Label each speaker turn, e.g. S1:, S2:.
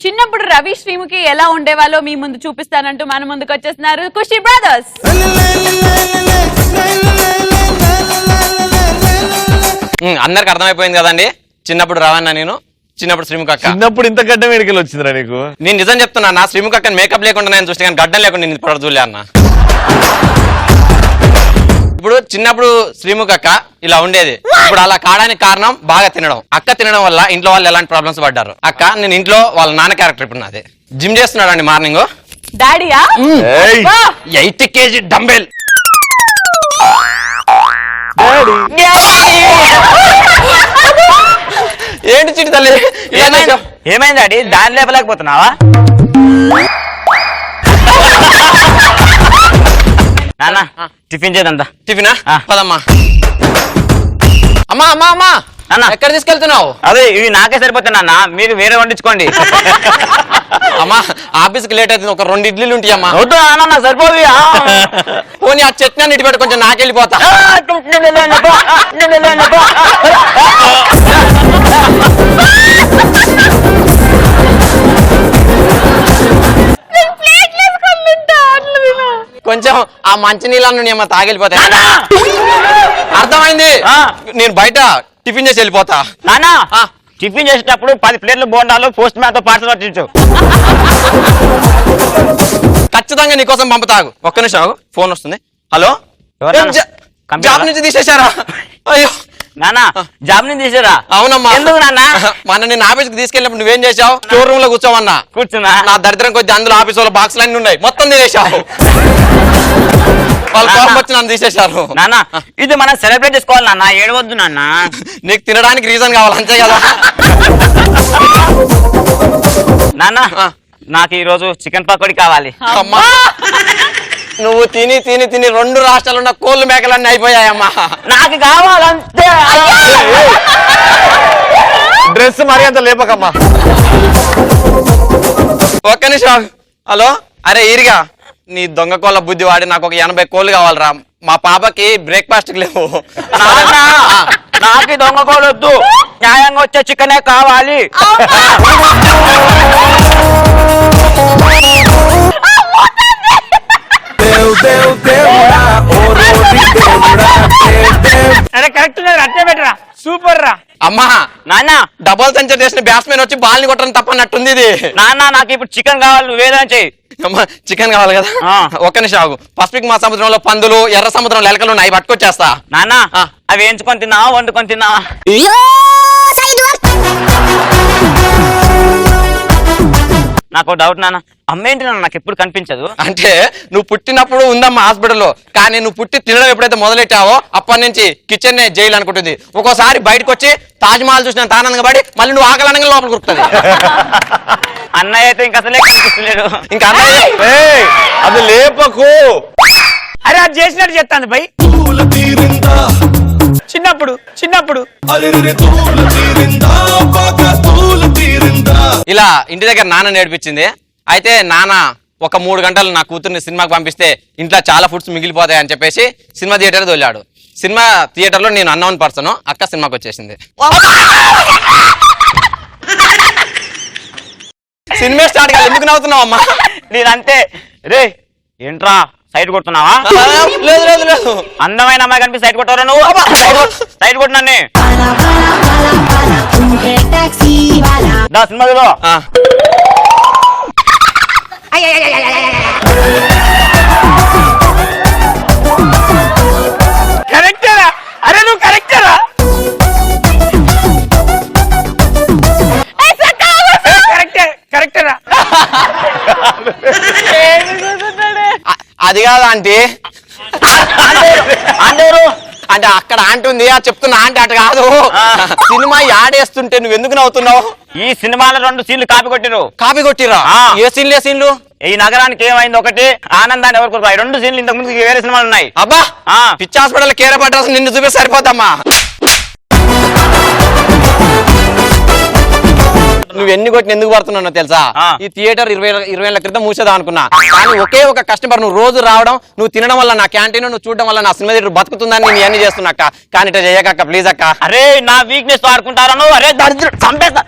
S1: చిన్నప్పుడు రవి శ్రీముఖి ఎలా ఉండేవాళ్ళో మీ ముందు చూపిస్తానంటూ మన ముందుకు వచ్చేస్తున్నారు ఖుషి బ్రదర్స్.
S2: అందరికి అర్థమైపోయింది కదండి, చిన్నప్పుడు రావన్నా నేను, చిన్నప్పుడు శ్రీముఖి అక్క.
S3: చిన్నప్పుడు ఇంత గడ్డం వేడికలు వచ్చిందిరా నీకు?
S2: నేను నిజం చెప్తున్నా, నా శ్రీముఖి అక్కని మేకప్ లేకుండా నేను చూస్తే కానీ గడ్డం లేకుండా నేను ఇప్పుడు చూడలే అన్న. ఇప్పుడు చిన్నప్పుడు శ్రీముఖి అక్క ఇలా ఉండేది, ఇప్పుడు అలా కావడానికి కారణం బాగా తినడం. అక్క తినడం వల్ల ఇంట్లో వాళ్ళు ఎలాంటి ప్రాబ్లమ్స్ పడ్డారు. అక్క నేను ఇంట్లో వాళ్ళ నాన్న క్యారెక్టర్ ఇప్పుడు నాదే. జిమ్ చేస్తున్నాడు అండి మార్నింగ్.
S1: డాడీయా
S2: 80 kg dumbbell. ఏంటి చిట్టి తల్లి
S4: ఏమైంది డాడీ? దాని లేపలేకపోతున్నావా? నాన్న టిఫిన్ చేద్దా?
S2: టిఫినా? పదమ్మా. అమ్మా అమ్మా అమ్మా
S4: అన్న
S2: ఎక్కడ తీసుకెళ్తున్నావు?
S4: అదే ఇవి నాకే సరిపోతాయి నాన్న, మీరు వేరే వండించుకోండి.
S2: అమ్మా ఆఫీస్కి లేట్ అవుతుంది, ఒక 2 ఇడ్లీలు ఉంటాయి అమ్మా.
S4: వద్దు నాన్న నాకు సరిపోవి.
S2: పోనీ ఆ చట్నీ ఇటు పెట్టి కొంచెం నాకెళ్ళిపోతా. కొంచెం ఆ మంచి నీళ్ళను ఏమో తాగెళ్ళిపోతాయి. అర్థమైంది, నేను బయట టిఫిన్ చేసి వెళ్ళిపోతా.
S4: నాన్న టిఫిన్ చేసేటప్పుడు 10 ప్లేట్లు బోండాలు పోస్ట్ మ్యాన్ తో పార్సల్ పట్టించు.
S2: ఖచ్చితంగా నీకోసం పంపుతాగు. ఒక్క నిమిషం ఫోన్ వస్తుంది. హలో, జాబ్ నుంచి తీసేశారా? అయ్యో
S4: నాన్న జాబ్ నుంచి తీసారా?
S2: అవునమ్మా.
S4: ఎందుకు నాన్న?
S2: మన నేను ఆఫీస్కి తీసుకెళ్ళినప్పుడు నువ్వేం చేసావు? స్టోర్ రూమ్ లో కూర్చోవన్నా.
S4: కూర్చున్నా.
S2: నా దరిద్రం కొద్ది అందులో ఆఫీస్ వాళ్ళ బాక్సులు అన్ని ఉన్నాయి, మొత్తం తీసేసావు. వాళ్ళు కోపం వచ్చి నన్ను తీసేశారు.
S4: నాన్న ఇది మనం సెలబ్రేట్ చేసుకోవాలి నాన్న, ఏడవద్దు నాన్న.
S2: నీకు తినడానికి రీజన్ కావాలి అంతే కదా.
S4: నాన్న నాకు ఈ రోజు చికెన్ పకోడీ కావాలి.
S2: అమ్మా నువ్వు తిని తిని తిని 2 రాష్ట్రాలు ఉన్న కోళ్ళు మేకలన్నీ అయిపోయాయమ్మా.
S4: నాకు కావాలంతే.
S3: డ్రెస్ మరీ అంత లేపకమ్మా.
S2: ఒక్క నిమిషం. హలో, అరే ఈరిగా నీ దొంగ కోళ్ళ బుద్ధి వాడి నాకు ఒక 80 కోళ్ళు కావాలరా. మా పాపకి బ్రేక్ఫాస్ట్ లేవు.
S4: నాకు దొంగ కోళ్ళు వద్దు, న్యాయంగా వచ్చే చికెనే కావాలి. అరే కరెక్ట్ అట్టే పెట్టరా, సూపర్ రా.
S2: అమ్మా
S4: నాన్న
S2: డబుల్ సెంచరీ చేసిన బ్యాట్స్మెన్ వచ్చి బాల్ ని కొట్టడం తప్పన్నట్టుంది ఇది.
S4: నాన్న నాకు ఇప్పుడు చికెన్ కావాలి, నువ్వేదైనా చెయ్యి.
S2: అమ్మా చికెన్ కావాలి కదా, ఒక్క నిమిషం ఆగు. పసిఫిక్ మా సముద్రంలో పందులు, ఎర్ర సముద్రంలో ఎలకలు ఉన్నాయి, అవి పట్టుకొచ్చేస్తా.
S4: నాన్న అవి వేయించుకొని తిన్నావా, వండుకొని తిన్నావా? నాకు డౌట్ నాన్న, అమ్మేంటి నాన్న నాకు ఎప్పుడు కనిపించదు?
S2: అంటే నువ్వు పుట్టినప్పుడు ఉందమ్మా హాస్పిటల్లో, కానీ నువ్వు పుట్టి తినడం ఎప్పుడైతే మొదలెట్టావో అప్పటి నుంచి కిచెన్ జైలు అనుకుంటుంది. ఒక్కోసారి బయటకు వచ్చి తాజ్ మహల్ చూసిన తానంగా పడి మళ్ళీ నువ్వు ఆకలనగా లోపల కురుకుతుంది.
S4: అన్నయ్య అయితే ఇంకా అసలే కనిపిస్తలేడు.
S2: ఇంకా అన్నయ్య
S3: అది లేపకు.
S4: అరే అది చేసినట్టు చెప్తాను భయ్. చిన్నప్పుడు
S2: ఇలా ఇంటి దగ్గర నాన్న నేర్పించింది. అయితే నాన్న ఒక 3 గంటలు నా కూతుర్ని సినిమాకి పంపిస్తే ఇంట్లో చాలా ఫుడ్స్ మిగిలిపోతాయి అని చెప్పేసి సినిమా థియేటర్ తోలాడు. సినిమా థియేటర్ లో నేను అన్నోన్ పర్సన్, అక్క సినిమాకి వచ్చేసింది. సినిమా స్టార్ట్ కాదు, ఎందుకు నవ్వుతున్నావు అమ్మా?
S4: నేనంతే. రే ఏంట్రా సైడ్ కొడుతున్నావా?
S2: లేదు లేదు లేదు,
S4: అందమైన అమ్మాయి కనిపి సైడ్ కొట్టారా నువ్వు? సైడ్ కొట్టినాన్ని సినిమాలో కరెక్టరా? అరే నువ్వు కరెక్టరా? కరెక్టరా?
S2: అది కాదా ఆంటీ? అంటే అక్కడ ఆంటీ ఉంది, చెప్తున్నా ఆంటీ అటు కాదు. సినిమా యాడేస్తుంటే నువ్వు ఎందుకు నవ్వుతున్నావు?
S4: ఈ సినిమాలో 2 సీన్లు కాపీ కొట్టిరు.
S2: కాపీ కొట్టిరా? ఏ సీన్లు? ఏ సీన్లు?
S4: ఈ నగరానికి ఏమైంది ఒకటి, ఆనందాన్ని ఎవరు కోరుకోవాలి. 2 సీన్లు ఇంతకు ముందు వేరే సినిమాలు ఉన్నాయి.
S2: అబ్బా పిచ్చి హాస్పిటల్ కేర్ పట్టాల్సి నిన్ను చూపే సరిపోతామ్మా. నువ్వు ఎన్ని కొట్టిన ఎందుకు పడుతున్నావు తెలుసా? ఈ థియేటర్ 20 ఏళ్ల క్రితం మూసేదా అనుకున్నా, కానీ ఒకే ఒక కస్టమర్ నువ్వు రోజు రావడం, నువ్వు తినడం వల్ల నా క్యాంటీన్ నువ్వు చూడడం వల్ల నా సినిమా థియేటర్ బతుకుతుందని నేను ఇవన్నీ చేస్తున్నా అక్క. కానీ ఇట్లా చేయక ప్లీజ్ అక్క.
S4: అరే నా వీక్నెస్ వాడుకుంటారా నువ్వు? అరే దరిద్రం చంపేస్తా.